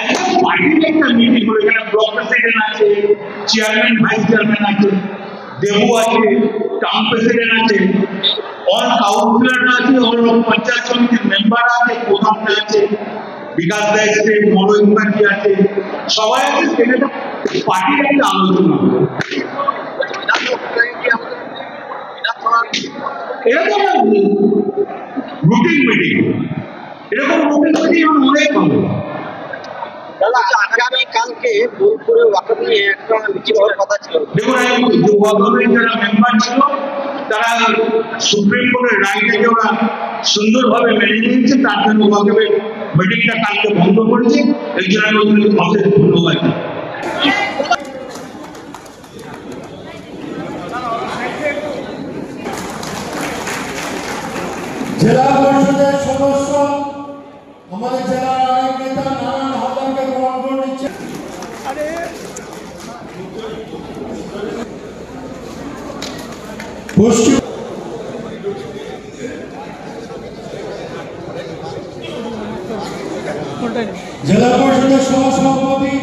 একদম পার্টির একটা মিটিং হলো, এখানে ব্লক প্রেসিডেন্ট আছে, চেয়ারম্যান ভাইস চেয়ারম্যান আছে, দেবু আছে, টাউন প্রেসিডেন্ট আছে, অল কাউন্সিলর আছে, অল পঞ্চায়েত সমিতির মেম্বার আছে, প্রধান আছে, বিকাশ দাস আছে, মনোজ মুখার্জি আছে, সবাই আছে। সেটা পার্টির একটা আলোচনা হলো। এরকম রুটিন মিটিং, এরকম রুটিন মিটিং অনেক হবে। আগামীকালকে বোলপুরে ওয়াকফ নিয়ে একটা মিছিল হওয়ার কথা ছিল। দেখুন, ওয়াকফের যারা মেম্বার ছিল তারা সুপ্রিম কোর্টের রায়টাকে ওরা সুন্দরভাবে মেনে নিয়েছে, তার জন্য ওয়াকফের মিটিংটা কালকে বন্ধ করেছে। এই জন্য আমি অশেষ ধন্যবাদ। জেলা পরিষদের সদস্য আমাদের জেলার অনেক নেতা নানান হাজারকে গ্রহণ করে নিচ্ছে। জেলা পরিষদের সহসভাপতি